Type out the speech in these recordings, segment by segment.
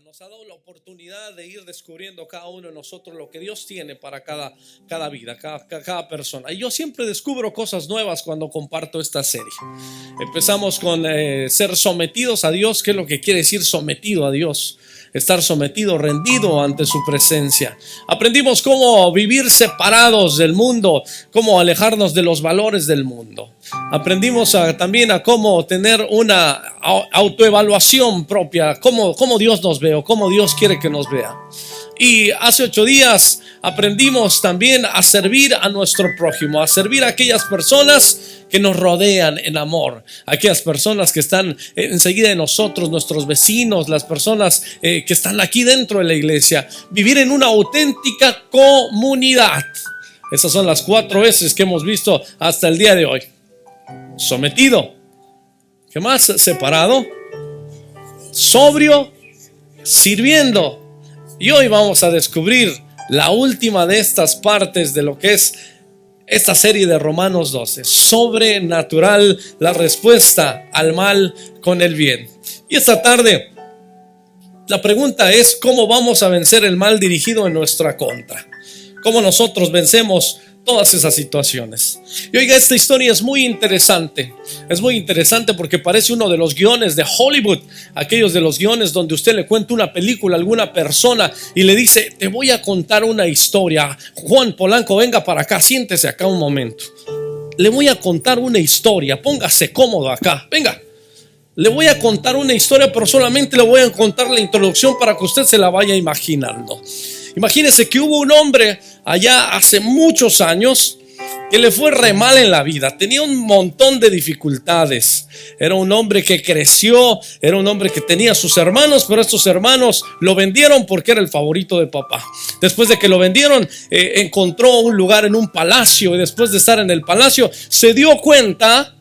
nos ha dado la oportunidad de ir descubriendo cada uno de nosotros lo que Dios tiene para cada vida, cada persona. Y yo siempre descubro cosas nuevas cuando comparto esta serie. Empezamos con ser sometidos a Dios. ¿Qué es lo que quiere decir sometido a Dios? Estar sometido, rendido ante su presencia. Aprendimos cómo vivir separados del mundo, cómo alejarnos de los valores del mundo. Aprendimos también a cómo tener una autoevaluación propia, cómo Dios nos ve o cómo Dios quiere que nos vea. Y hace 8 días aprendimos también a servir a nuestro prójimo, a servir a aquellas personas que nos rodean en amor, aquellas personas que están enseguida de nosotros, nuestros vecinos, las personas que están aquí dentro de la iglesia. Vivir en una auténtica comunidad. Esas son las 4 veces que hemos visto hasta el día de hoy. Sometido. ¿Qué más? Separado. Sobrio. Sirviendo. Y hoy vamos a descubrir la última de estas partes de lo que es esta serie de Romanos 12. Sobrenatural, la respuesta al mal con el bien. Y esta tarde la pregunta es: ¿cómo vamos a vencer el mal dirigido en nuestra contra? ¿Cómo nosotros vencemos todas esas situaciones? Y oiga, esta historia es muy interesante. Es muy interesante porque parece uno de los guiones de Hollywood. Aquellos de los guiones donde usted le cuenta una película a alguna persona y le dice: te voy a contar una historia. Juan Polanco, venga para acá, siéntese acá un momento. Le voy a contar una historia, póngase cómodo acá, venga. Le voy a contar una historia, pero solamente le voy a contar la introducción para que usted se la vaya imaginando. Imagínese que hubo un hombre allá hace muchos años que le fue re mal en la vida. Tenía un montón de dificultades. Era un hombre que creció, era un hombre que tenía sus hermanos, pero estos hermanos lo vendieron porque era el favorito de papá. Después de que lo vendieron, encontró un lugar en un palacio, y después de estar en el palacio se dio cuenta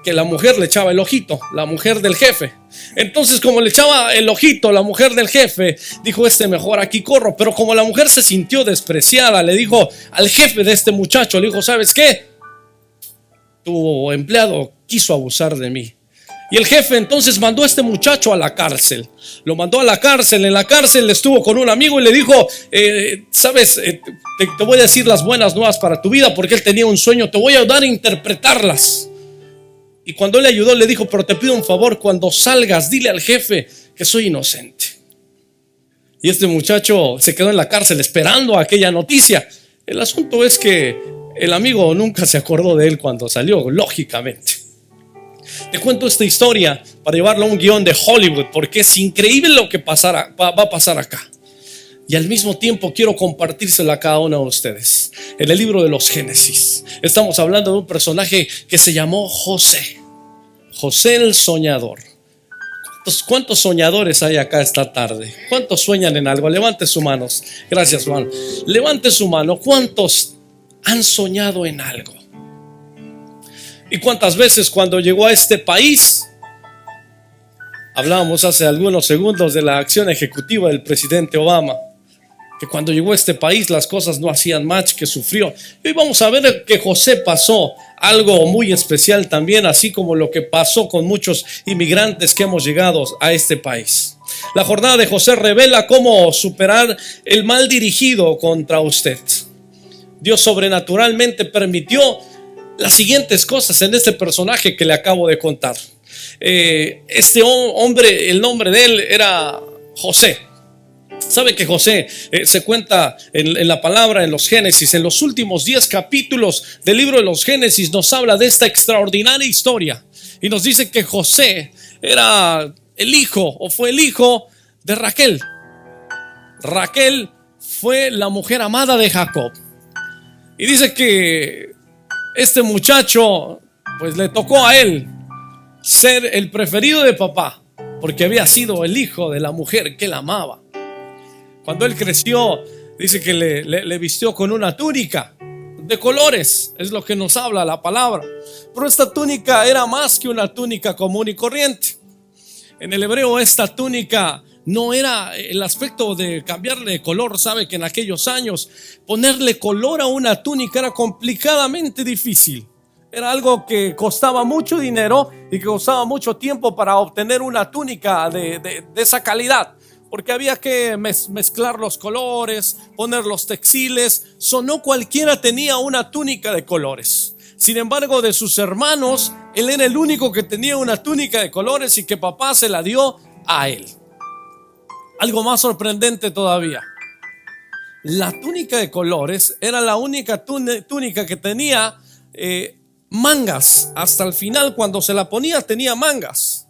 que la mujer le echaba el ojito, la mujer del jefe. Entonces, como le echaba el ojito la mujer del jefe, dijo: mejor aquí corro. Pero como la mujer se sintió despreciada, le dijo al jefe de este muchacho, le dijo: ¿sabes qué? Tu empleado quiso abusar de mí. Y el jefe entonces mandó a este muchacho a la cárcel. Lo mandó a la cárcel. En la cárcel estuvo con un amigo y le dijo: ¿sabes? Te voy a decir las buenas nuevas para tu vida, porque él tenía un sueño. Te voy a ayudar a interpretarlas. Y cuando él le ayudó, le dijo: pero te pido un favor, cuando salgas dile al jefe que soy inocente. Y este muchacho se quedó en la cárcel esperando aquella noticia. El asunto es que el amigo nunca se acordó de él cuando salió, lógicamente. Te cuento esta historia para llevarlo a un guión de Hollywood, porque es increíble lo que va a pasar acá. Y al mismo tiempo quiero compartírselo a cada uno de ustedes. En el libro de los Génesis estamos hablando de un personaje que se llamó José. José el soñador. ¿Cuántos soñadores hay acá esta tarde? ¿Cuántos sueñan en algo? Levante sus manos. Gracias, Juan. Levante su mano. ¿Cuántos han soñado en algo? ¿Y cuántas veces cuando llegó a este país? Hablábamos hace algunos segundos de la acción ejecutiva del presidente Obama, que cuando llegó a este país las cosas no hacían match, que sufrió. Y hoy vamos a ver que José pasó algo muy especial también, así como lo que pasó con muchos inmigrantes que hemos llegado a este país. La jornada de José revela cómo superar el mal dirigido contra usted. Dios sobrenaturalmente permitió las siguientes cosas en este personaje que le acabo de contar. Este hombre, el nombre de él era José. Sabe que José se cuenta en la palabra, en los Génesis, en los últimos 10 capítulos del libro de los Génesis, nos habla de esta extraordinaria historia y nos dice que José era el hijo, o fue el hijo de Raquel. Raquel fue la mujer amada de Jacob, y dice que este muchacho, pues le tocó a él ser el preferido de papá, porque había sido el hijo de la mujer que él amaba. Cuando él creció, dice que le vistió con una túnica de colores, es lo que nos habla la palabra. Pero esta túnica era más que una túnica común y corriente. En el hebreo, esta túnica no era el aspecto de cambiarle de color. Sabe que en aquellos años ponerle color a una túnica era complicadamente difícil. Era algo que costaba mucho dinero y que costaba mucho tiempo para obtener una túnica de esa calidad, porque había que mezclar los colores, poner los textiles. No cualquiera tenía una túnica de colores. Sin embargo, de sus hermanos, él era el único que tenía una túnica de colores y que papá se la dio a él. Algo más sorprendente todavía: la túnica de colores era la única túnica que tenía mangas. Hasta el final, cuando se la ponía, tenía mangas.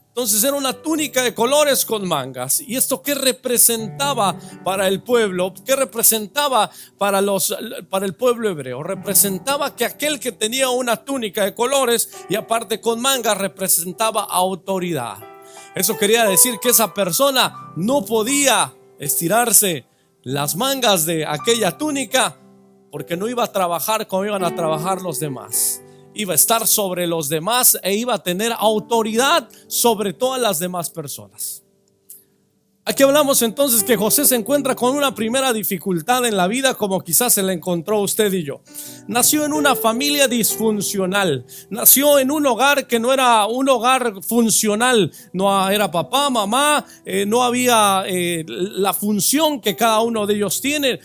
Entonces era una túnica de colores con mangas. ¿Y esto qué representaba para el pueblo? ¿Qué representaba para el pueblo hebreo? Representaba que aquel que tenía una túnica de colores y aparte con mangas representaba autoridad. Eso quería decir que esa persona no podía estirarse las mangas de aquella túnica, porque no iba a trabajar como iban a trabajar los demás. Iba a estar sobre los demás e iba a tener autoridad sobre todas las demás personas. Aquí hablamos entonces que José se encuentra con una primera dificultad en la vida, como quizás se la encontró usted y yo. Nació en una familia disfuncional. Nació en un hogar que no era un hogar funcional. No era papá, mamá, no había la función que cada uno de ellos tiene.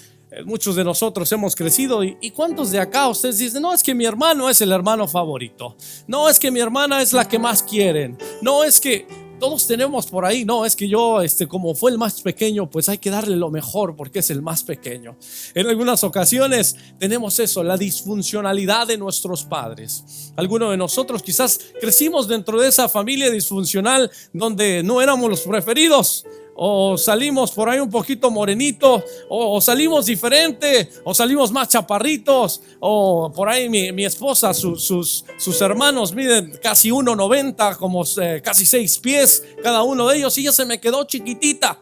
Muchos de nosotros hemos crecido y ¿cuántos de acá ustedes dicen: no, es que mi hermano es el hermano favorito, no, es que mi hermana es la que más quieren, no, es que todos tenemos por ahí, no, es que yo como fue el más pequeño, pues hay que darle lo mejor porque es el más pequeño? En algunas ocasiones tenemos eso, la disfuncionalidad de nuestros padres. Algunos de nosotros quizás crecimos dentro de esa familia disfuncional donde no éramos los preferidos, o salimos por ahí un poquito morenitos, o salimos diferente, o salimos más chaparritos, o por ahí mi esposa, sus hermanos miden casi 1,90, como casi 6 pies cada uno de ellos, y ella se me quedó chiquitita.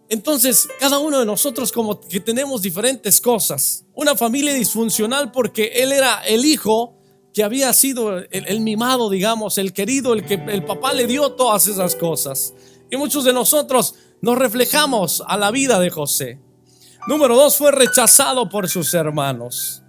Entonces cada uno de nosotros como que tenemos diferentes cosas. Una familia disfuncional porque él era el hijo que había sido el mimado, digamos, el querido, el que el papá le dio todas esas cosas. Y muchos de nosotros nos reflejamos a la vida de José. Número 2, fue rechazado por sus hermanos.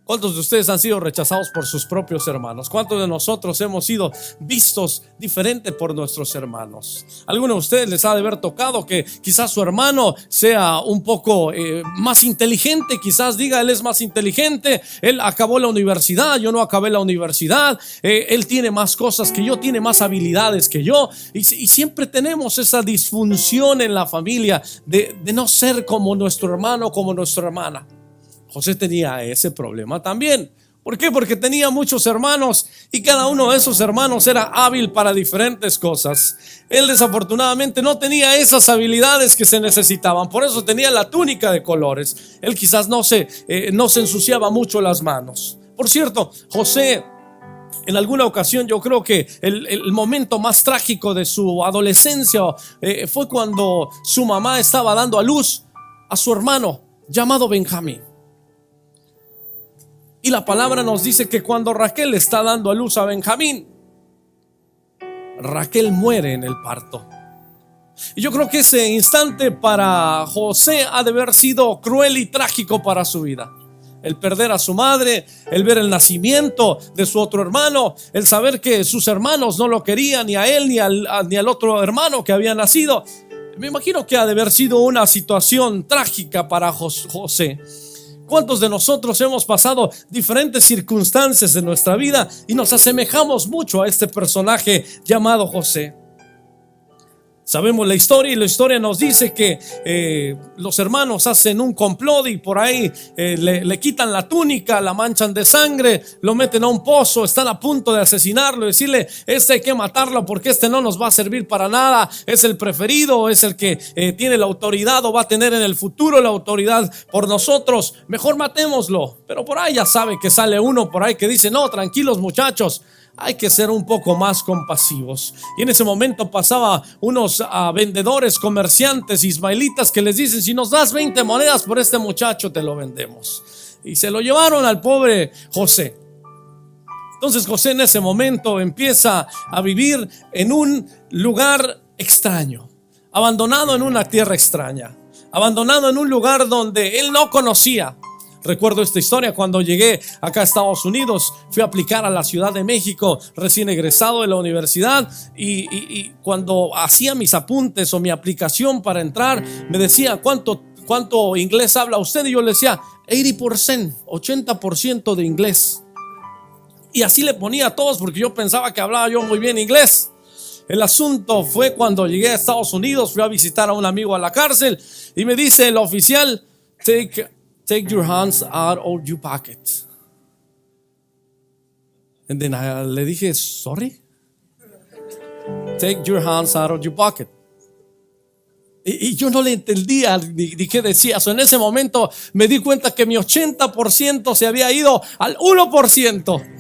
¿Cuántos de ustedes han sido rechazados por sus propios hermanos? ¿Cuántos de nosotros hemos sido vistos diferente por nuestros hermanos? Algunos de ustedes les ha de haber tocado que quizás su hermano sea un poco más inteligente. Quizás diga: él es más inteligente, él acabó la universidad, yo no acabé la universidad, él tiene más cosas que yo, tiene más habilidades que yo. Y siempre tenemos esa disfunción en la familia de no ser como nuestro hermano, como nuestra hermana. José tenía ese problema también. ¿Por qué? Porque tenía muchos hermanos y cada uno de esos hermanos era hábil para diferentes cosas. Él desafortunadamente no tenía esas habilidades que se necesitaban. Por eso tenía la túnica de colores. Él quizás no se ensuciaba mucho las manos. Por cierto, José, en alguna ocasión, yo creo que el momento más trágico de su adolescencia fue cuando su mamá estaba dando a luz a su hermano llamado Benjamín. Y la palabra nos dice que cuando Raquel está dando a luz a Benjamín, Raquel muere en el parto. Y yo creo que ese instante para José ha de haber sido cruel y trágico para su vida. El perder a su madre, el ver el nacimiento de su otro hermano, el saber que sus hermanos no lo querían, ni a él ni al otro hermano que había nacido. Me imagino que ha de haber sido una situación trágica para José. ¿Cuántos de nosotros hemos pasado diferentes circunstancias en nuestra vida y nos asemejamos mucho a este personaje llamado José? Sabemos la historia y la historia nos dice que los hermanos hacen un complot y por ahí le quitan la túnica, la manchan de sangre, lo meten a un pozo, están a punto de asesinarlo y decirle: hay que matarlo porque no nos va a servir para nada, es el preferido, es el que tiene la autoridad o va a tener en el futuro la autoridad por nosotros, mejor matémoslo. Pero por ahí ya sabe que sale uno por ahí que dice: no, tranquilos muchachos, hay que ser un poco más compasivos. Y en ese momento pasaba unos vendedores, comerciantes ismaelitas que les dicen: si nos das 20 monedas por este muchacho, te lo vendemos. Y se lo llevaron al pobre José. Entonces José en ese momento empieza a vivir en un lugar extraño, abandonado en una tierra extraña, abandonado en un lugar donde él no conocía, Recuerdo esta historia cuando llegué acá a Estados Unidos. Fui a aplicar a la Ciudad de México, recién egresado de la universidad, y cuando hacía mis apuntes o mi aplicación para entrar, me decía ¿cuánto inglés habla usted? Y yo le decía 80% de inglés. Y así le ponía a todos porque yo pensaba que hablaba yo muy bien inglés. El asunto fue cuando llegué a Estados Unidos. Fui a visitar a un amigo a la cárcel y me dice el oficial: Take your hands out of your pocket. And then le dije, sorry, take your hands out of your pocket. Y yo no le entendía ni qué decía. En ese momento me di cuenta que mi 80% se había ido al 1%.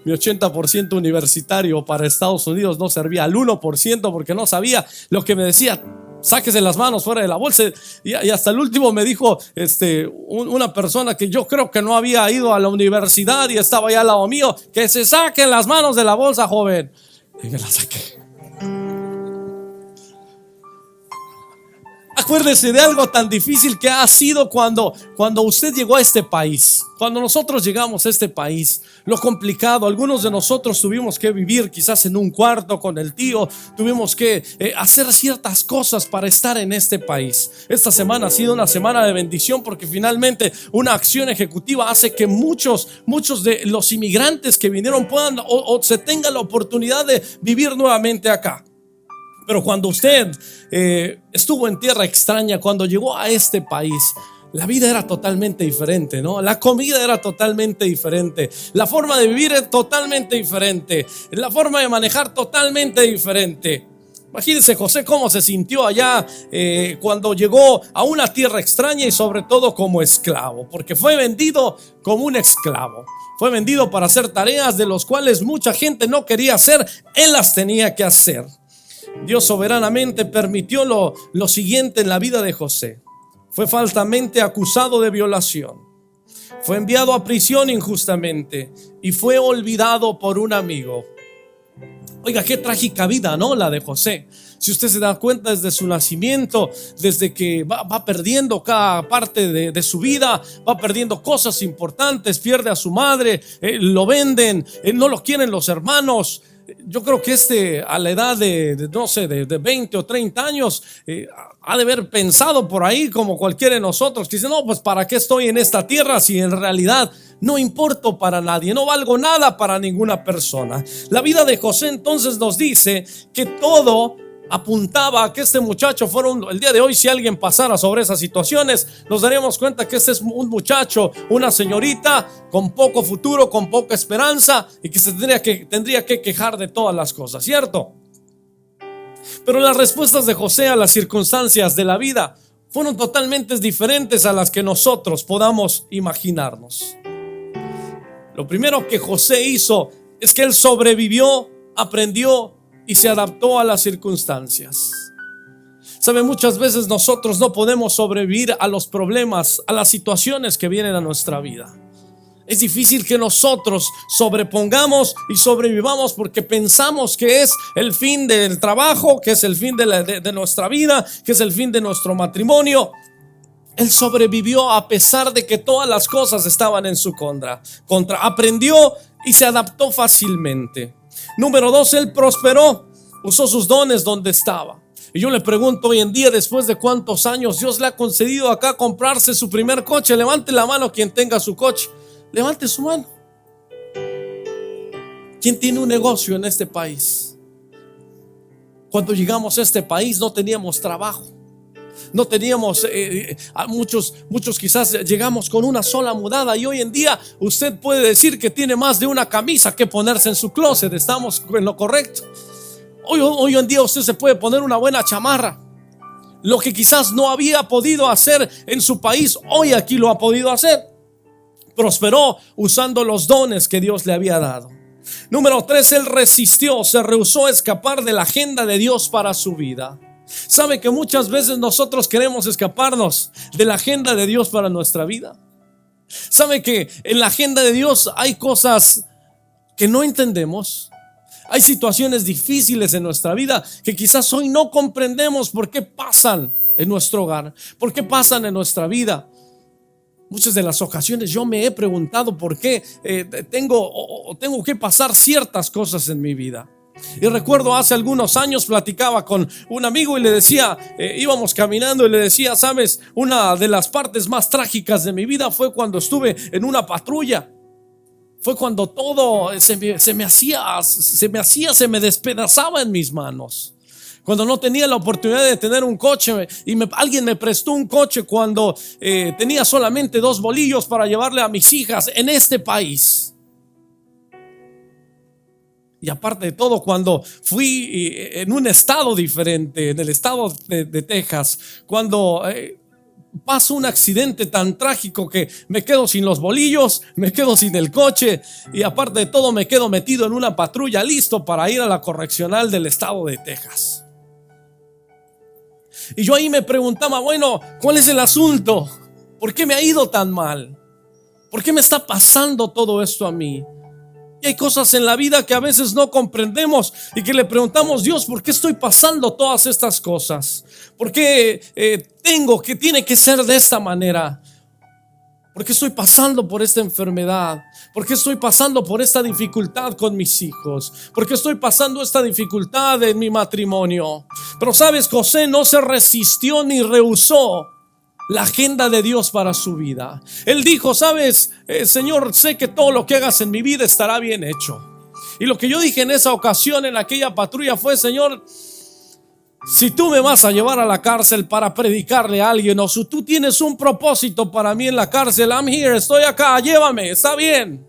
Mi 80% universitario para Estados Unidos no servía al 1% porque no sabía lo que me decía. Sáquese las manos fuera de la bolsa. Y hasta el último me dijo una persona que yo creo que no había ido a la universidad y estaba allá al lado mío: que se saquen las manos de la bolsa, joven. Y me las saqué. Acuérdese de algo tan difícil que ha sido cuando usted llegó a este país. Cuando nosotros llegamos a este país, lo complicado, algunos de nosotros tuvimos que vivir quizás en un cuarto con el tío, tuvimos que hacer ciertas cosas para estar en este país. Esta semana ha sido una semana de bendición porque finalmente una acción ejecutiva hace que muchos de los inmigrantes que vinieron puedan o se tengan la oportunidad de vivir nuevamente acá. Pero cuando usted estuvo en tierra extraña, cuando llegó a este país, la vida era totalmente diferente, ¿no? La comida era totalmente diferente, la forma de vivir es totalmente diferente, la forma de manejar totalmente diferente. Imagínense José cómo se sintió allá cuando llegó a una tierra extraña y sobre todo como esclavo, porque fue vendido como un esclavo. Fue vendido para hacer tareas de las cuales mucha gente no quería hacer, él las tenía que hacer. Dios soberanamente permitió lo siguiente en la vida de José. Fue falsamente acusado de violación, fue enviado a prisión injustamente y fue olvidado por un amigo. Oiga, qué trágica vida, ¿no? La de José. Si usted se da cuenta, desde su nacimiento, desde que va perdiendo cada parte de su vida, va perdiendo cosas importantes, pierde a su madre, lo venden, no lo quieren los hermanos. Yo creo que a la edad de 20 o 30 años ha de haber pensado por ahí como cualquiera de nosotros, que dice: no, pues ¿para qué estoy en esta tierra si en realidad no importo para nadie, no valgo nada para ninguna persona? La vida de José entonces nos dice que todo apuntaba a que este muchacho fuera el día de hoy, si alguien pasara sobre esas situaciones, nos daríamos cuenta que este es un muchacho, una señorita con poco futuro, con poca esperanza, y que tendría que quejar de todas las cosas, ¿cierto? Pero las respuestas de José a las circunstancias de la vida fueron totalmente diferentes a las que nosotros podamos imaginarnos. Lo primero que José hizo es que él sobrevivió, aprendió y se adaptó a las circunstancias. Sabe, muchas veces nosotros no podemos sobrevivir a los problemas, a las situaciones que vienen a nuestra vida. Es difícil que nosotros sobrepongamos y sobrevivamos porque pensamos que es el fin del trabajo, que es el fin de nuestra vida, que es el fin de nuestro matrimonio. Él sobrevivió a pesar de que todas las cosas estaban en su contra. Aprendió y se adaptó fácilmente. Número 2, él prosperó, usó sus dones donde estaba. Y yo le pregunto hoy en día, después de cuántos años Dios le ha concedido acá comprarse su primer coche. Levante la mano quien tenga su coche. Levante su mano. ¿Quién tiene un negocio en este país? Cuando llegamos a este país no teníamos trabajo. No teníamos, muchos quizás llegamos con una sola mudada, y hoy en día usted puede decir que tiene más de una camisa que ponerse en su closet. Estamos en lo correcto. Hoy en día usted se puede poner una buena chamarra. Lo que quizás no había podido hacer en su país, hoy aquí lo ha podido hacer. Prosperó usando los dones que Dios le había dado. Número 3, él resistió, se rehusó a escapar de la agenda de Dios para su vida. ¿Sabe que muchas veces nosotros queremos escaparnos de la agenda de Dios para nuestra vida? ¿Sabe que en la agenda de Dios hay cosas que no entendemos? Hay situaciones difíciles en nuestra vida que quizás hoy no comprendemos por qué pasan en nuestro hogar, por qué pasan en nuestra vida. Muchas de las ocasiones yo me he preguntado por qué tengo que pasar ciertas cosas en mi vida. Y recuerdo hace algunos años platicaba con un amigo y le decía, íbamos caminando y le decía, sabes, una de las partes más trágicas de mi vida fue cuando estuve en una patrulla. Fue cuando todo se me despedazaba en mis manos. Cuando no tenía la oportunidad de tener un coche y alguien me prestó un coche cuando tenía solamente 2 bolillos para llevarle a mis hijas en este país. Y aparte de todo, cuando fui en un estado diferente, en el estado de Texas, cuando pasa un accidente tan trágico que me quedo sin los bolillos, me quedo sin el coche y aparte de todo me quedo metido en una patrulla listo para ir a la correccional del estado de Texas. Y yo ahí me preguntaba, bueno, ¿cuál es el asunto? ¿Por qué me ha ido tan mal? ¿Por qué me está pasando todo esto a mí? Y hay cosas en la vida que a veces no comprendemos y que le preguntamos, Dios, ¿por qué estoy pasando todas estas cosas? ¿Por qué tiene que ser de esta manera? ¿Por qué estoy pasando por esta enfermedad? ¿Por qué estoy pasando por esta dificultad con mis hijos? ¿Por qué estoy pasando esta dificultad en mi matrimonio? Pero sabes, José no se resistió ni rehusó la agenda de Dios para su vida. Él dijo, sabes, Señor, sé que todo lo que hagas en mi vida estará bien hecho. Y lo que yo dije en esa ocasión, en aquella patrulla, fue, Señor, si tú me vas a llevar a la cárcel para predicarle a alguien, o si tú tienes un propósito para mí en la cárcel, I'm here, estoy acá, llévame, está bien.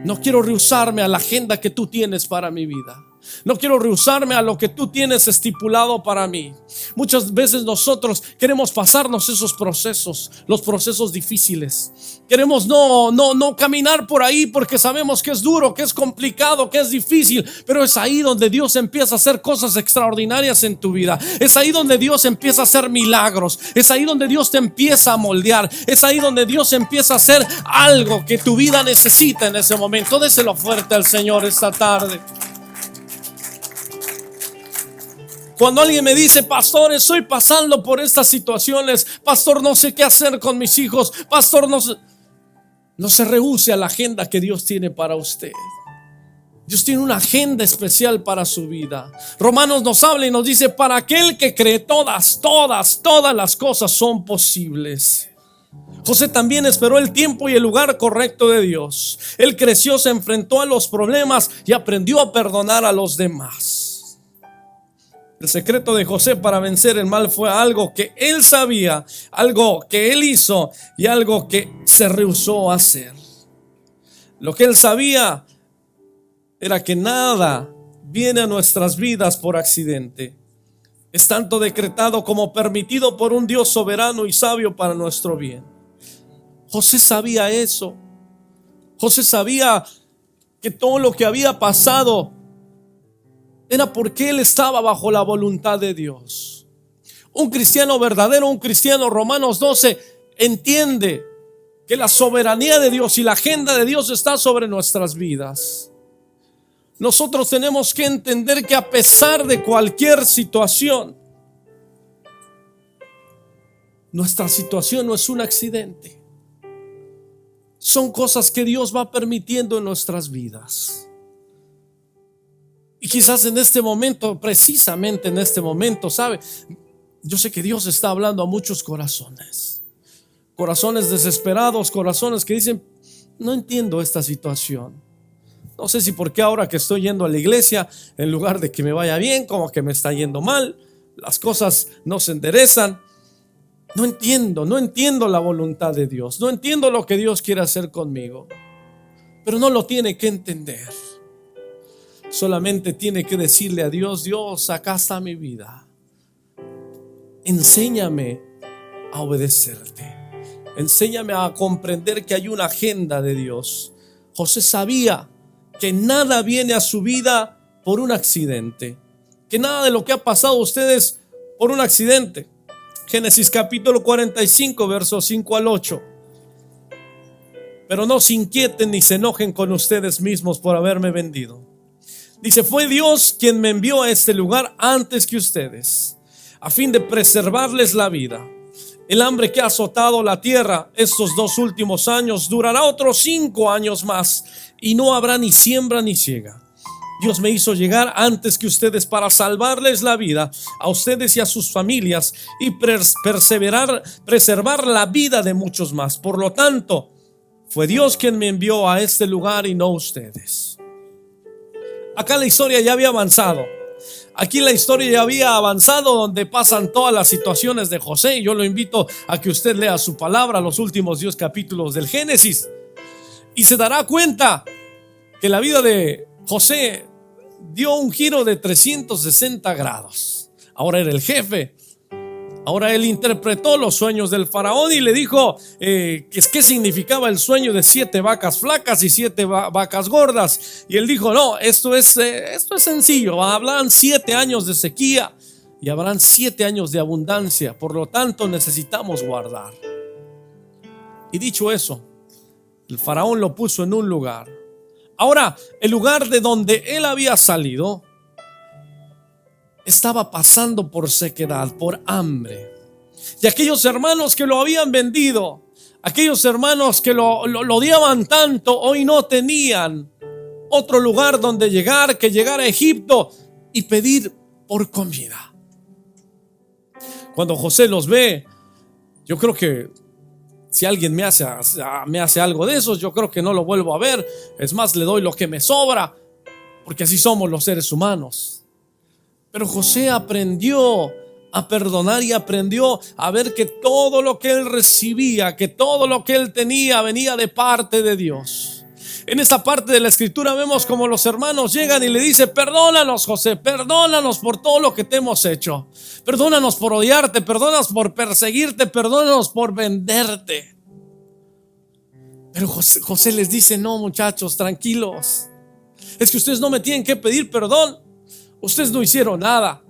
No quiero rehusarme a la agenda que tú tienes para mi vida. No quiero rehusarme a lo que tú tienes estipulado para mí. Muchas veces nosotros queremos pasarnos esos procesos, los procesos difíciles. Queremos no caminar por ahí porque sabemos que es duro, que es complicado, que es difícil. Pero es ahí donde Dios empieza a hacer cosas extraordinarias en tu vida. Es ahí donde Dios empieza a hacer milagros. Es ahí donde Dios te empieza a moldear. Es ahí donde Dios empieza a hacer algo que tu vida necesita en ese momento. Déselo fuerte al Señor esta tarde. Cuando alguien me dice, pastor, estoy pasando por estas situaciones, pastor, no sé qué hacer con mis hijos, pastor, no se rehúse a la agenda que Dios tiene para usted. Dios tiene una agenda especial para su vida. Romanos nos habla y nos dice, para aquel que cree, todas las cosas son posibles. José también esperó el tiempo y el lugar correcto de Dios. Él creció, se enfrentó a los problemas y aprendió a perdonar a los demás. El secreto de José para vencer el mal fue algo que él sabía, algo que él hizo y algo que se rehusó a hacer. Lo que él sabía era que nada viene a nuestras vidas por accidente. Es tanto decretado como permitido por un Dios soberano y sabio para nuestro bien. José sabía eso. José sabía que todo lo que había pasado era porque él estaba bajo la voluntad de Dios. Un cristiano verdadero, un cristiano, Romanos 12, entiende que la soberanía de Dios y la agenda de Dios está sobre nuestras vidas. Nosotros tenemos que entender que a pesar de cualquier situación, nuestra situación no es un accidente. Son cosas que Dios va permitiendo en nuestras vidas. Y quizás en este momento, precisamente en este momento, ¿sabe? Yo sé que Dios está hablando a muchos corazones. Corazones desesperados, corazones que dicen, no entiendo esta situación. No sé si por qué ahora que estoy yendo a la iglesia, en lugar de que me vaya bien, como que me está yendo mal. Las cosas no se enderezan. No entiendo la voluntad de Dios. No entiendo lo que Dios quiere hacer conmigo. Pero no lo tiene que entender. Solamente tiene que decirle a Dios, Dios, acá está mi vida. Enséñame a obedecerte. Enséñame a comprender que hay una agenda de Dios. José sabía que nada viene a su vida por un accidente. Que nada de lo que ha pasado a ustedes por un accidente. Génesis capítulo 45, versos 5 al 8. Pero no se inquieten ni se enojen con ustedes mismos por haberme vendido. Dice, fue Dios quien me envió a este lugar antes que ustedes, a fin de preservarles la vida. El hambre que ha azotado la tierra estos 2 últimos años durará otros 5 años más, y no habrá ni siembra ni siega. Dios me hizo llegar antes que ustedes para salvarles la vida a ustedes y a sus familias, y preservar la vida de muchos más. Por lo tanto, fue Dios quien me envió a este lugar y no ustedes. Acá la historia ya había avanzado. Aquí la historia ya había avanzado, donde pasan todas las situaciones de José. Y yo lo invito a que usted lea su palabra, los últimos 10 capítulos del Génesis, y se dará cuenta que la vida de José dio un giro de 360 grados. Ahora era el jefe. Ahora él interpretó los sueños del faraón y le dijo qué significaba el sueño de 7 vacas flacas y 7 vacas gordas. Y él dijo: no, esto es sencillo. Habrán 7 años de sequía y habrán 7 años de abundancia. Por lo tanto, necesitamos guardar. Y dicho eso, el faraón lo puso en un lugar. Ahora, el lugar de donde él había salido estaba pasando por sequedad, por hambre. Y aquellos hermanos que lo habían vendido, aquellos hermanos que lo odiaban tanto, hoy no tenían otro lugar donde llegar que llegar a Egipto y pedir por comida. Cuando José los ve, yo creo que si alguien me hace algo de eso, yo creo que no lo vuelvo a ver. Es más, le doy lo que me sobra, porque así somos los seres humanos. Pero José aprendió a perdonar y aprendió a ver que todo lo que él recibía, que todo lo que él tenía, venía de parte de Dios. En esta parte de la escritura vemos como los hermanos llegan y le dicen: perdónanos, José, perdónanos por todo lo que te hemos hecho. Perdónanos por odiarte, perdónanos por perseguirte, perdónanos por venderte. Pero José les dice: no, muchachos, tranquilos. Es que ustedes no me tienen que pedir perdón. Ustedes no hicieron nada.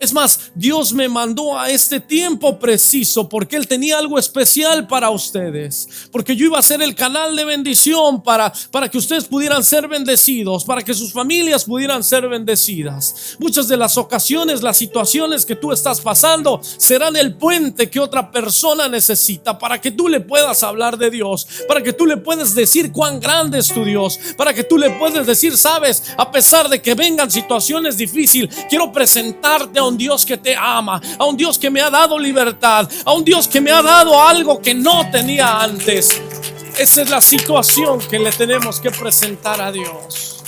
Es más, Dios me mandó a este tiempo preciso porque Él tenía algo especial para ustedes, porque yo iba a ser el canal de bendición para que ustedes pudieran ser bendecidos, para que sus familias pudieran ser bendecidas. Muchas de las ocasiones, las situaciones que tú estás pasando serán el puente que otra persona necesita para que tú le puedas hablar de Dios, para que tú le puedas decir cuán grande es tu Dios, para que tú le puedas decir: sabes, a pesar de que vengan situaciones difíciles, quiero presentarte a un Dios que te ama, a un Dios que me ha dado libertad, a un Dios que me ha dado algo que no tenía antes. Esa es la situación que le tenemos que presentar a Dios.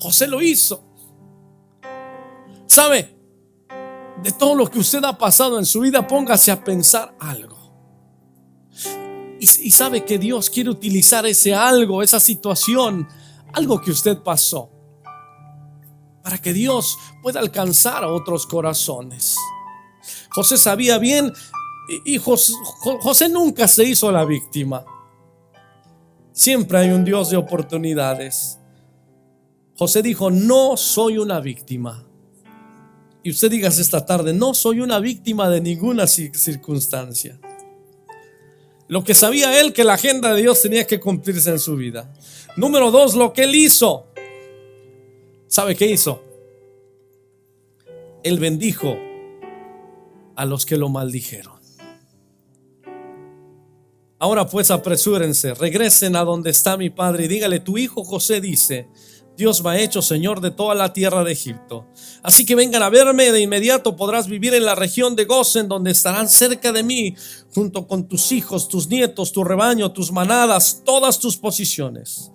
José lo hizo. ¿Sabe? De todo lo que usted ha pasado en su vida, póngase a pensar algo. Y sabe que Dios quiere utilizar ese algo, esa situación, algo que usted pasó, para que Dios pueda alcanzar a otros corazones. José sabía bien, y José nunca se hizo la víctima. Siempre hay un Dios de oportunidades. José dijo: no soy una víctima. Y usted diga esta tarde: no soy una víctima de ninguna circunstancia. Lo que sabía él, que la agenda de Dios tenía que cumplirse en su vida. Número 2, lo que él hizo. ¿Sabe qué hizo? Él bendijo a los que lo maldijeron. Ahora pues, apresúrense, regresen a donde está mi padre y dígale: tu hijo José dice: Dios me ha hecho señor de toda la tierra de Egipto. Así que vengan a verme de inmediato. Podrás vivir en la región de Gosén, donde estarán cerca de mí, junto con tus hijos, tus nietos, tu rebaño, tus manadas, todas tus posiciones.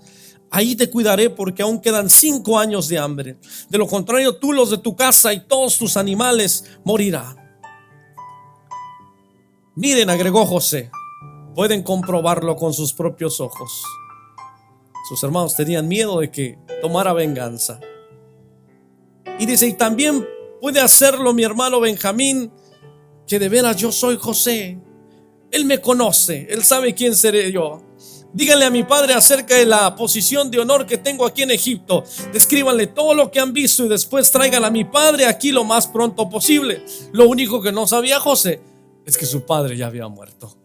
Ahí te cuidaré, porque aún quedan 5 años de hambre. De lo contrario, tú, los de tu casa y todos tus animales morirán. Miren, agregó José, pueden comprobarlo con sus propios ojos. Sus hermanos tenían miedo de que tomara venganza. Y dice: y también puede hacerlo mi hermano Benjamín, que de veras yo soy José. Él me conoce, él sabe quién seré yo. Díganle a mi padre acerca de la posición de honor que tengo aquí en Egipto. Descríbanle todo lo que han visto y después traigan a mi padre aquí lo más pronto posible. Lo único que no sabía José es que su padre ya había muerto.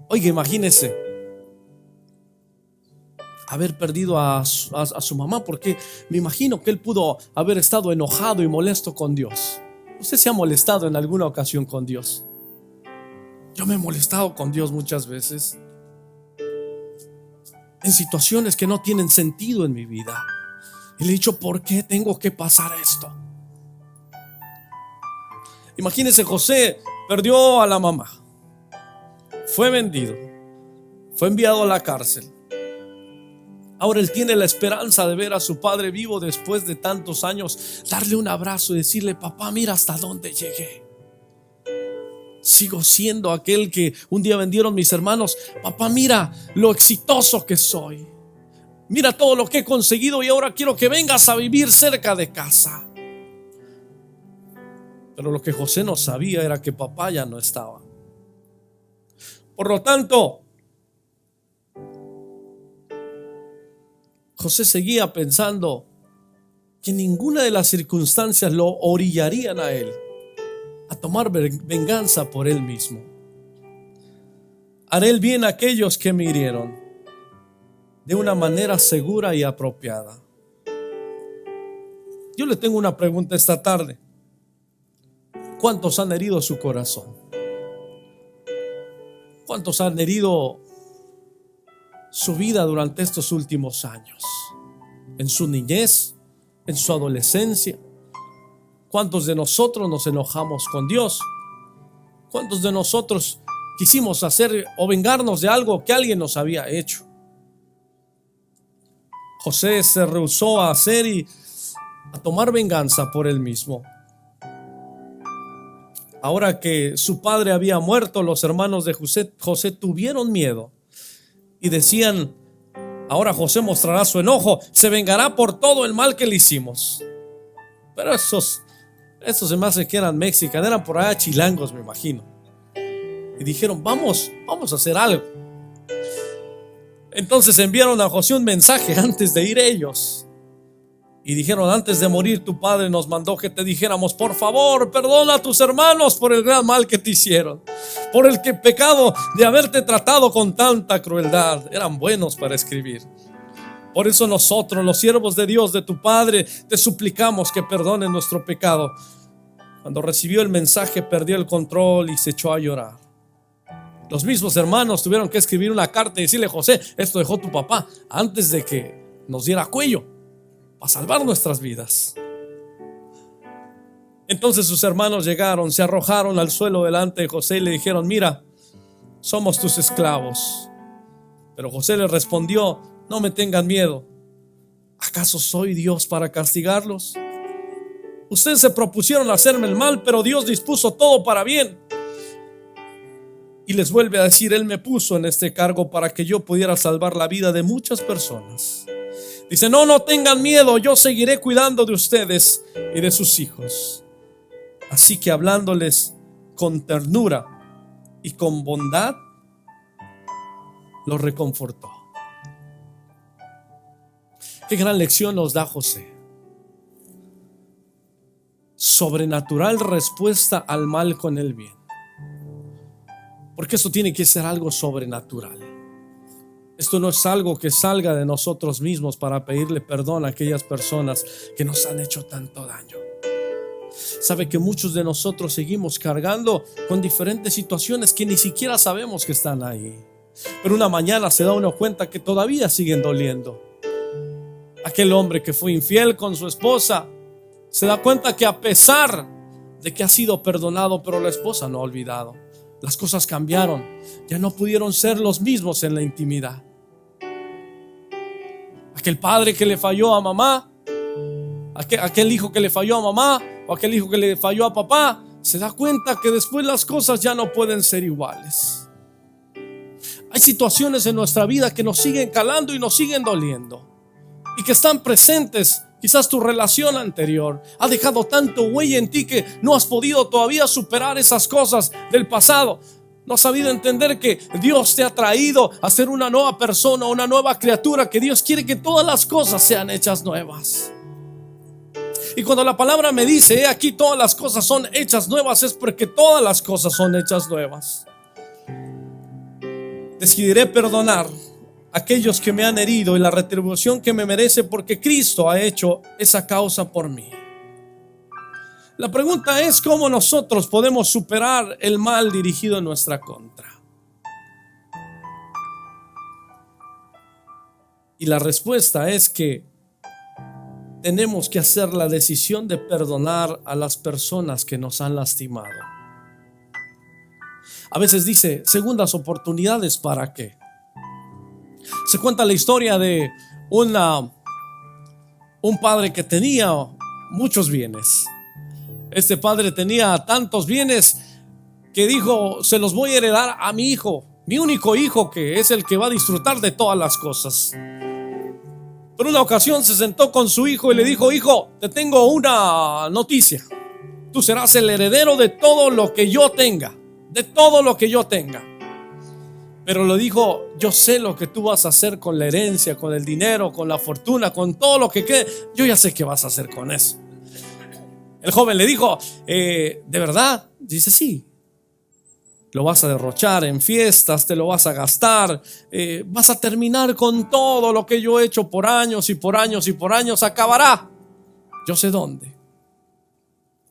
Oiga, imagínese haber perdido a su mamá, porque me imagino que él pudo haber estado enojado y molesto con Dios. ¿Usted se ha molestado en alguna ocasión con Dios? Yo me he molestado con Dios muchas veces en situaciones que no tienen sentido en mi vida, y le he dicho: ¿por qué tengo que pasar esto? Imagínense, José perdió a la mamá, fue vendido, fue enviado a la cárcel. Ahora él tiene la esperanza de ver a su padre vivo después de tantos años, darle un abrazo y decirle: papá, mira hasta dónde llegué. Sigo siendo aquel que un día vendieron mis hermanos. Papá, mira lo exitoso que soy. Mira todo lo que he conseguido y ahora quiero que vengas a vivir cerca de casa. Pero lo que José no sabía era que papá ya no estaba. Por lo tanto, José seguía pensando que ninguna de las circunstancias lo orillarían a él a tomar venganza por él mismo. Haré el bien a aquellos que me hirieron de una manera segura y apropiada. Yo le tengo una pregunta esta tarde. ¿Cuántos han herido su corazón? ¿Cuántos han herido su vida durante estos últimos años? En su niñez, en su adolescencia. ¿Cuántos de nosotros nos enojamos con Dios? ¿Cuántos de nosotros quisimos hacer o vengarnos de algo que alguien nos había hecho? José se rehusó a hacer y a tomar venganza por él mismo. Ahora que su padre había muerto, los hermanos de José tuvieron miedo y decían: ahora José mostrará su enojo, se vengará por todo el mal que le hicimos. Pero esos se me hace que eran mexicanos, eran por allá chilangos, me imagino. Y dijeron: vamos a hacer algo. Entonces enviaron a José un mensaje antes de ir ellos. Y dijeron: antes de morir tu padre nos mandó que te dijéramos: por favor, perdona a tus hermanos por el gran mal que te hicieron, por el pecado de haberte tratado con tanta crueldad. Eran buenos para escribir. Por eso nosotros, los siervos de Dios, de tu Padre, te suplicamos que perdone nuestro pecado. Cuando recibió el mensaje, perdió el control y se echó a llorar. Los mismos hermanos tuvieron que escribir una carta y decirle: José, esto dejó tu papá antes de que nos diera cuello, para salvar nuestras vidas. Entonces sus hermanos llegaron, se arrojaron al suelo delante de José y le dijeron: mira, somos tus esclavos. Pero José les respondió: no me tengan miedo. ¿Acaso soy Dios para castigarlos? Ustedes se propusieron hacerme el mal, pero Dios dispuso todo para bien. Y les vuelve a decir: Él me puso en este cargo para que yo pudiera salvar la vida de muchas personas. Dice: no tengan miedo, yo seguiré cuidando de ustedes y de sus hijos. Así que hablándoles con ternura y con bondad, los reconfortó. Qué gran lección nos da José. Sobrenatural respuesta al mal con el bien. Porque esto tiene que ser algo sobrenatural. Esto no es algo que salga de nosotros mismos para pedirle perdón a aquellas personas que nos han hecho tanto daño. Sabe que muchos de nosotros seguimos cargando con diferentes situaciones que ni siquiera sabemos que están ahí. Pero una mañana se da uno cuenta que todavía siguen doliendo. Aquel hombre que fue infiel con su esposa se da cuenta que a pesar de que ha sido perdonado, pero la esposa no ha olvidado. Las cosas cambiaron, ya no pudieron ser los mismos en la intimidad. Aquel padre que le falló a mamá, aquel hijo que le falló a mamá, o aquel hijo que le falló a papá, se da cuenta que después las cosas ya no pueden ser iguales. Hay situaciones en nuestra vida que nos siguen calando y nos siguen doliendo, y que están presentes. Quizás tu relación anterior ha dejado tanto huella en ti que no has podido todavía superar esas cosas del pasado. No has sabido entender que Dios te ha traído a ser una nueva persona, una nueva criatura, que Dios quiere que todas las cosas sean hechas nuevas. Y cuando la palabra me dice: aquí todas las cosas son hechas nuevas, es porque todas las cosas son hechas nuevas. Decidiré perdonar aquellos que me han herido y la retribución que me merece, porque Cristo ha hecho esa causa por mí. La pregunta es cómo nosotros podemos superar el mal dirigido en nuestra contra. Y la respuesta es que tenemos que hacer la decisión de perdonar a las personas que nos han lastimado. A veces dice segundas oportunidades, ¿para qué? Se cuenta la historia de un padre que tenía muchos bienes. Este padre tenía tantos bienes que dijo: se los voy a heredar a mi hijo, mi único hijo, que es el que va a disfrutar de todas las cosas. Pero una ocasión se sentó con su hijo y le dijo: hijo, te tengo una noticia. Tú serás el heredero de todo lo que yo tenga, de todo lo que yo tenga. Pero le dijo: yo sé lo que tú vas a hacer con la herencia, con el dinero, con la fortuna, con todo lo que quede. Yo ya sé qué vas a hacer con eso. El joven le dijo: ¿de verdad? Dice: sí. Lo vas a derrochar en fiestas, te lo vas a gastar, vas a terminar con todo lo que yo he hecho por años y por años y por años. Acabará. Yo sé dónde.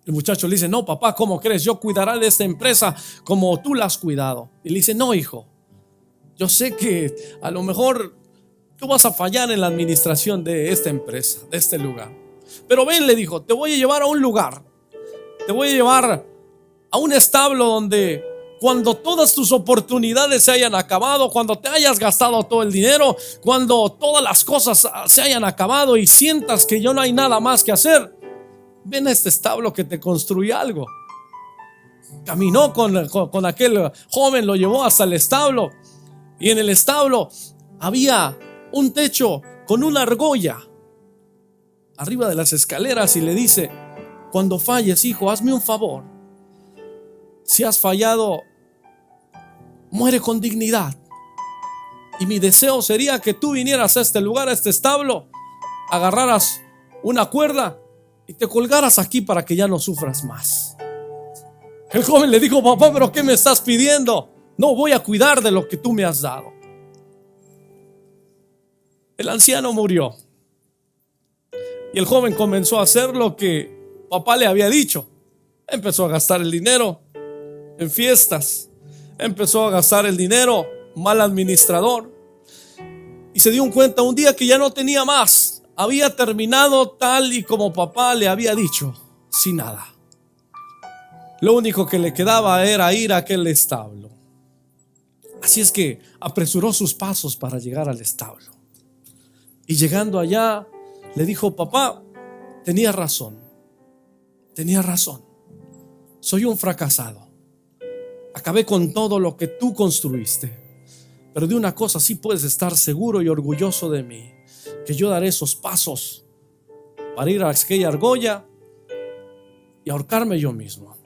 El muchacho le dice: no, papá, ¿cómo crees? Yo cuidaré de esta empresa como tú la has cuidado. Y le dice: no, hijo, yo sé que a lo mejor tú vas a fallar en la administración de esta empresa, de este lugar. Pero ven, le dijo, te voy a llevar a un lugar. Te voy a llevar a un establo donde cuando todas tus oportunidades se hayan acabado, cuando te hayas gastado todo el dinero, cuando todas las cosas se hayan acabado y sientas que ya no hay nada más que hacer, ven a este establo que te construí algo. Caminó con aquel joven, lo llevó hasta el establo, y en el establo había un techo con una argolla arriba de las escaleras, y le dice: cuando falles, hijo, hazme un favor. Si has fallado, muere con dignidad. Y mi deseo sería que tú vinieras a este lugar, a este establo, agarraras una cuerda y te colgaras aquí para que ya no sufras más. El joven le dijo: papá, ¿pero qué me estás pidiendo? No, voy a cuidar de lo que tú me has dado. El anciano murió y el joven comenzó a hacer lo que papá le había dicho. Empezó a gastar el dinero en fiestas, empezó a gastar el dinero, mal administrador, y se dio cuenta un día que ya no tenía más. Había terminado tal y como papá le había dicho, sin nada. Lo único que le quedaba era ir a aquel establo. Así es que apresuró sus pasos para llegar al establo. Y llegando allá, le dijo: papá, tenía razón. Soy un fracasado. Acabé con todo lo que tú construiste. Pero de una cosa sí puedes estar seguro y orgulloso de mí: que yo daré esos pasos para ir a aquella argolla y ahorcarme yo mismo.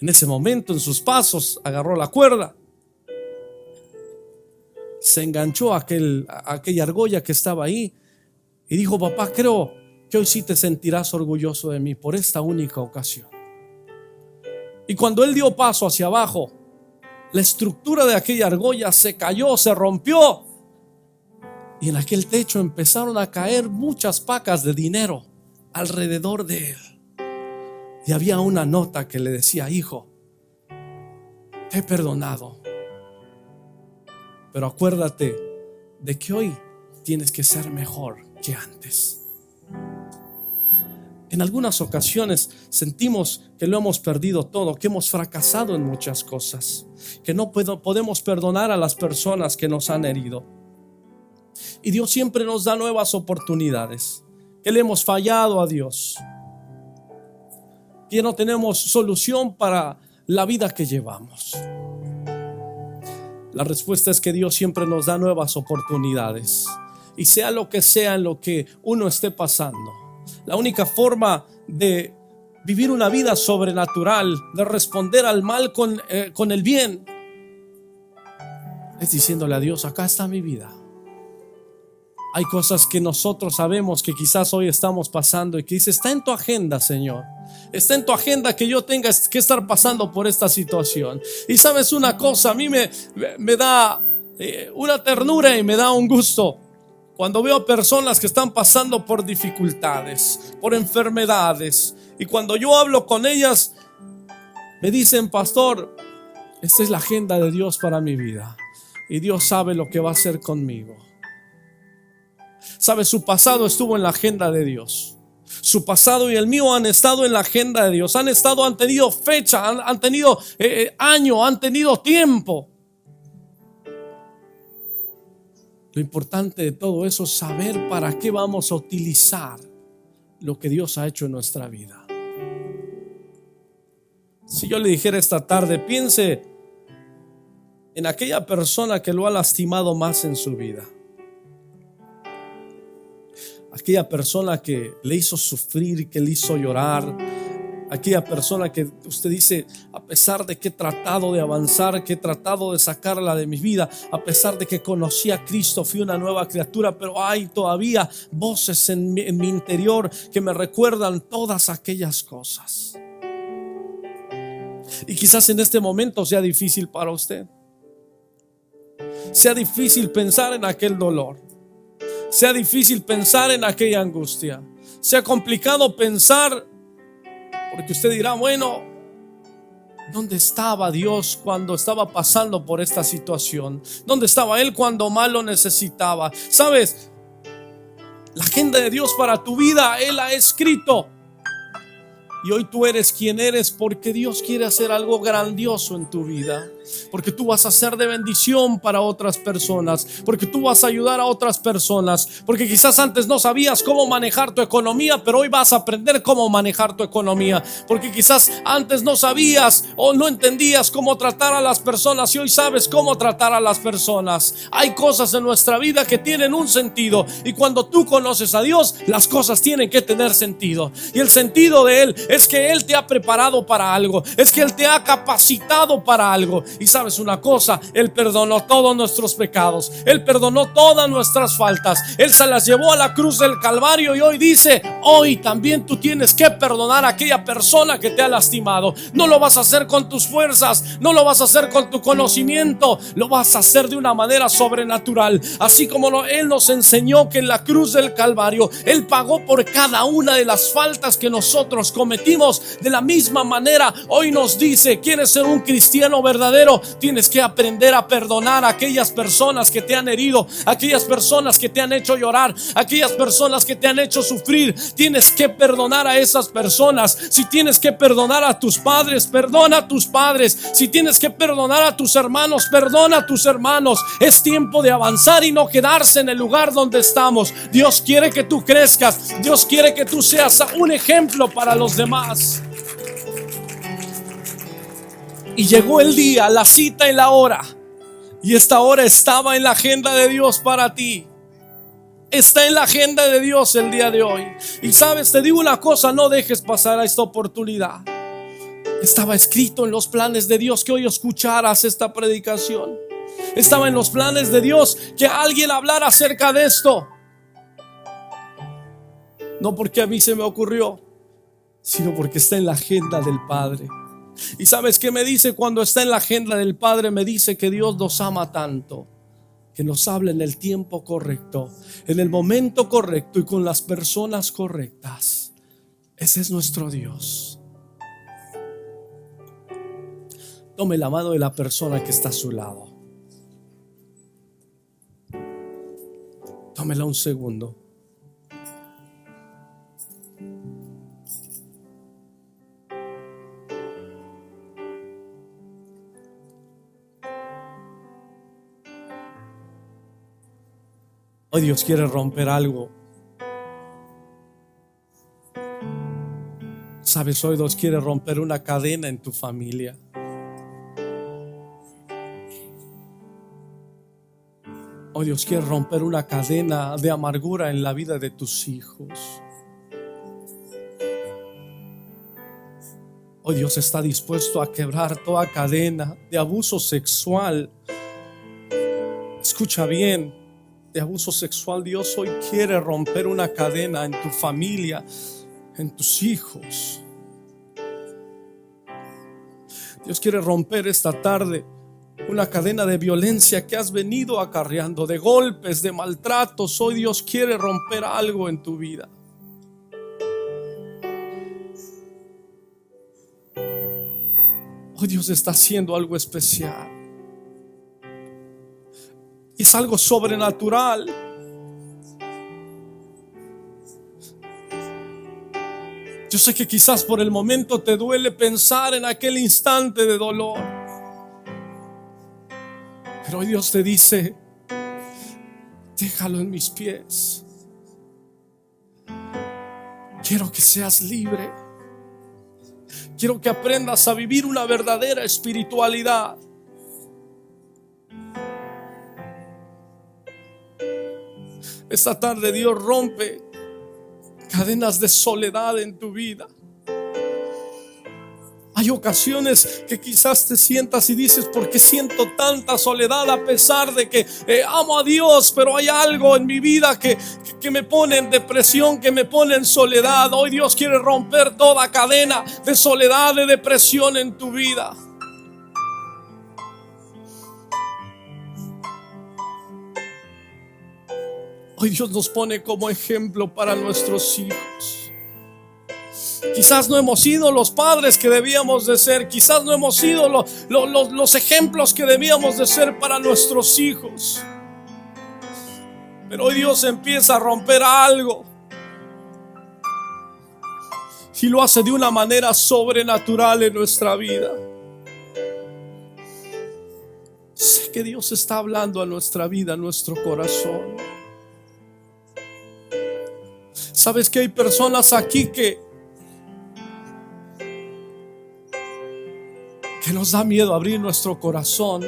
En ese momento, en sus pasos, agarró la cuerda, se enganchó a aquella argolla que estaba ahí y dijo: papá, creo que hoy sí te sentirás orgulloso de mí por esta única ocasión. Y cuando él dio paso hacia abajo, la estructura de aquella argolla se cayó, se rompió, y en aquel techo empezaron a caer muchas pacas de dinero alrededor de él. Y había una nota que le decía: hijo, te he perdonado, pero acuérdate de que hoy tienes que ser mejor que antes. En algunas ocasiones sentimos que lo hemos perdido todo, que hemos fracasado en muchas cosas, que no podemos perdonar a las personas que nos han herido. Y Dios siempre nos da nuevas oportunidades, que le hemos fallado a Dios, que no tenemos solución para la vida que llevamos. La respuesta es que Dios siempre nos da nuevas oportunidades, y sea lo que sea en lo que uno esté pasando, la única forma de vivir una vida sobrenatural, de responder al mal con el bien, es diciéndole a Dios: acá está mi vida. Hay cosas que nosotros sabemos que quizás hoy estamos pasando y que dice: está en tu agenda, Señor. Está en tu agenda que yo tenga que estar pasando por esta situación. Y sabes una cosa, a mí me da una ternura y me da un gusto cuando veo personas que están pasando por dificultades, por enfermedades, y cuando yo hablo con ellas me dicen: pastor, esta es la agenda de Dios para mi vida y Dios sabe lo que va a hacer conmigo. Sabe, su pasado estuvo en la agenda de Dios. Su pasado y el mío han estado en la agenda de Dios. Han tenido fecha, han tenido año, han tenido tiempo. Lo importante de todo eso es saber para qué vamos a utilizar lo que Dios ha hecho en nuestra vida. Si yo le dijera esta tarde: piense en aquella persona que lo ha lastimado más en su vida, aquella persona que le hizo sufrir, que le hizo llorar, aquella persona que usted dice: a pesar de que he tratado de avanzar, que he tratado de sacarla de mi vida, a pesar de que conocí a Cristo, fui una nueva criatura, pero hay todavía voces en mi interior que me recuerdan todas aquellas cosas. Y quizás en este momento sea difícil para usted, sea difícil pensar en aquel dolor, sea difícil pensar en aquella angustia, sea complicado pensar, porque usted dirá: bueno, ¿dónde estaba Dios cuando estaba pasando por esta situación? ¿Dónde estaba Él cuando más lo necesitaba? ¿Sabes? La agenda de Dios para tu vida Él ha escrito. Y hoy tú eres quien eres porque Dios quiere hacer algo grandioso en tu vida. Porque tú vas a ser de bendición para otras personas, porque tú vas a ayudar a otras personas, porque quizás antes no sabías cómo manejar tu economía, pero hoy vas a aprender cómo manejar tu economía. Porque quizás antes no sabías o no entendías cómo tratar a las personas y hoy sabes cómo tratar a las personas. Hay cosas en nuestra vida que tienen un sentido, y cuando tú conoces a Dios, las cosas tienen que tener sentido. Y el sentido de Él es que Él te ha preparado para algo, es que Él te ha capacitado para algo. Y sabes una cosa: Él perdonó todos nuestros pecados, Él perdonó todas nuestras faltas, Él se las llevó a la cruz del Calvario. Y hoy dice: hoy también tú tienes que perdonar a aquella persona que te ha lastimado. No lo vas a hacer con tus fuerzas, no lo vas a hacer con tu conocimiento, lo vas a hacer de una manera sobrenatural. Así como Él nos enseñó que en la cruz del Calvario Él pagó por cada una de las faltas que nosotros cometimos, de la misma manera hoy nos dice: ¿quieres ser un cristiano verdadero? Tienes que aprender a perdonar a aquellas personas que te han herido, aquellas personas que te han hecho llorar, aquellas personas que te han hecho sufrir. Tienes que perdonar a esas personas. Si tienes que perdonar a tus padres, perdona a tus padres. Si tienes que perdonar a tus hermanos, perdona a tus hermanos. Es tiempo de avanzar y no quedarse en el lugar donde estamos. Dios quiere que tú crezcas, Dios quiere que tú seas un ejemplo para los demás. Y llegó el día, la cita y la hora. Y esta hora estaba en la agenda de Dios para ti. Está en la agenda de Dios el día de hoy. Y sabes, te digo una cosa: no dejes pasar a esta oportunidad. Estaba escrito en los planes de Dios que hoy escucharas esta predicación. Estaba en los planes de Dios que alguien hablara acerca de esto. No porque a mí se me ocurrió, sino porque está en la agenda del Padre. ¿Y sabes qué me dice cuando está en la agenda del Padre? Me dice que Dios nos ama tanto que nos habla en el tiempo correcto, en el momento correcto y con las personas correctas. Ese es nuestro Dios. Tome la mano de la persona que está a su lado. Tómela un segundo. Hoy Dios quiere romper algo. Sabes, hoy Dios quiere romper una cadena en tu familia. Hoy Dios quiere romper una cadena de amargura en la vida de tus hijos. Hoy Dios está dispuesto a quebrar toda cadena de abuso sexual. Escucha bien, de abuso sexual. Dios hoy quiere romper una cadena en tu familia, en tus hijos. Dios quiere romper esta tarde una cadena de violencia que has venido acarreando, de golpes, de maltratos. Hoy Dios quiere romper algo en tu vida. Hoy Dios está haciendo algo especial. Es algo sobrenatural. Yo sé que quizás por el momento te duele pensar en aquel instante de dolor, pero hoy Dios te dice: déjalo en mis pies. Quiero que seas libre. Quiero que aprendas a vivir una verdadera espiritualidad. Esta tarde Dios rompe cadenas de soledad en tu vida. Hay ocasiones que quizás te sientas y dices: ¿por qué siento tanta soledad a pesar de que amo a Dios? Pero hay algo en mi vida que me pone en depresión, que me pone en soledad. Hoy Dios quiere romper toda cadena de soledad, de depresión en tu vida. Hoy Dios nos pone como ejemplo para nuestros hijos. Quizás no hemos sido los padres que debíamos de ser. Quizás no hemos sido los ejemplos que debíamos de ser para nuestros hijos. Pero hoy Dios empieza a romper algo. Y lo hace de una manera sobrenatural en nuestra vida. Sé que Dios está hablando a nuestra vida, a nuestro corazón. Sabes que hay personas aquí que nos da miedo abrir nuestro corazón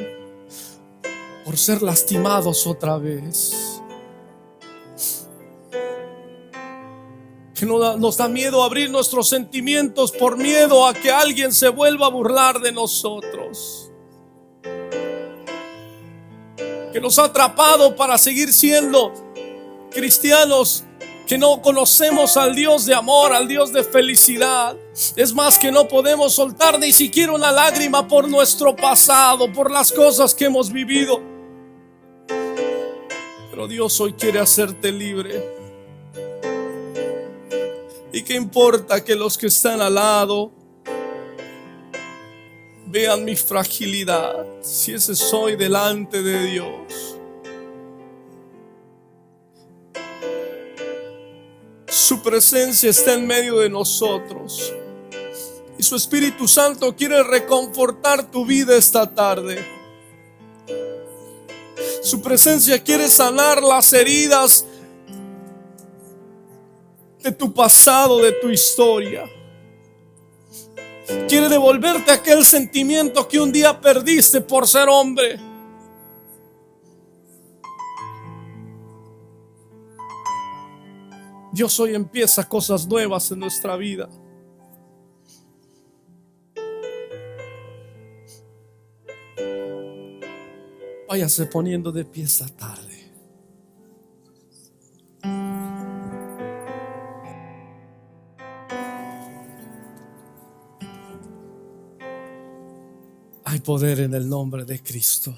por ser lastimados otra vez. Que nos da miedo abrir nuestros sentimientos por miedo a que alguien se vuelva a burlar de nosotros. Que nos ha atrapado para seguir siendo cristianos que no conocemos al Dios de amor, al Dios de felicidad. Es más, que no podemos soltar ni siquiera una lágrima por nuestro pasado, por las cosas que hemos vivido. Pero Dios hoy quiere hacerte libre. ¿Y qué importa que los que están al lado vean mi fragilidad, si ese soy delante de Dios? Su presencia está en medio de nosotros y su Espíritu Santo quiere reconfortar tu vida esta tarde. Su presencia quiere sanar las heridas de tu pasado, de tu historia. Quiere devolverte aquel sentimiento que un día perdiste por ser hombre. Dios hoy empieza cosas nuevas en nuestra vida. Váyase poniendo de pie esta tarde. Hay poder en el nombre de Cristo.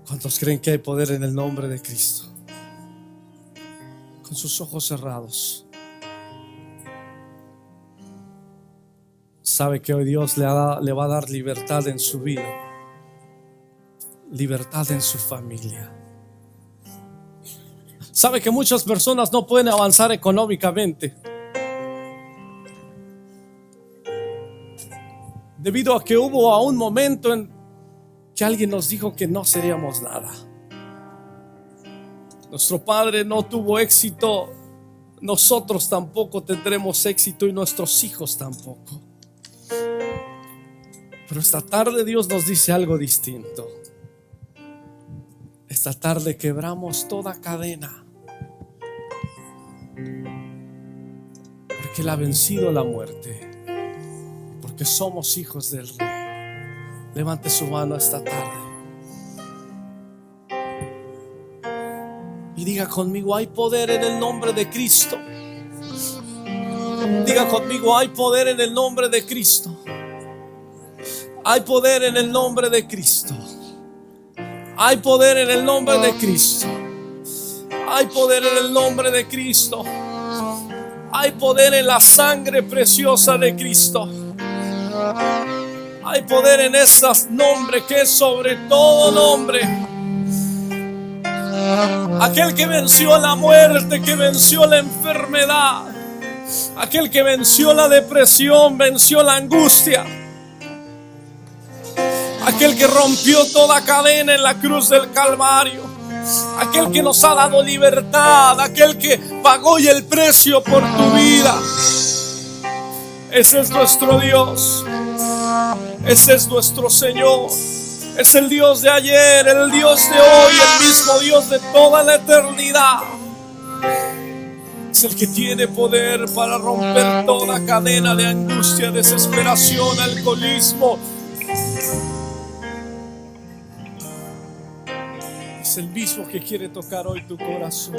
¿Cuántos creen que hay poder en el nombre de Cristo? Con sus ojos cerrados. Sabe que hoy Dios le va a dar libertad en su vida, libertad en su familia. Sabe que muchas personas no pueden avanzar económicamente debido a que hubo un momento en que alguien nos dijo que no seríamos nada. Nuestro padre no tuvo éxito, nosotros tampoco tendremos éxito y nuestros hijos tampoco. Pero esta tarde Dios nos dice algo distinto. Esta tarde quebramos toda cadena, porque Él ha vencido la muerte, porque somos hijos del Rey. Levante su mano esta tarde y diga conmigo: hay poder en el nombre de Cristo. Diga conmigo: hay poder en el nombre de Cristo. Hay poder en el nombre de Cristo. Hay poder en el nombre de Cristo. Hay poder en el nombre de Cristo. Hay poder en la sangre preciosa de Cristo. Hay poder en ese nombre que es sobre todo nombre. Aquel que venció la muerte, que venció la enfermedad, aquel que venció la depresión, venció la angustia, aquel que rompió toda cadena en la cruz del Calvario, aquel que nos ha dado libertad, aquel que pagó y el precio por tu vida. Ese es nuestro Dios. Ese es nuestro Señor. Es el Dios de ayer, el Dios de hoy, el mismo Dios de toda la eternidad. Es el que tiene poder para romper toda cadena de angustia, desesperación, alcoholismo. Es el mismo que quiere tocar hoy tu corazón.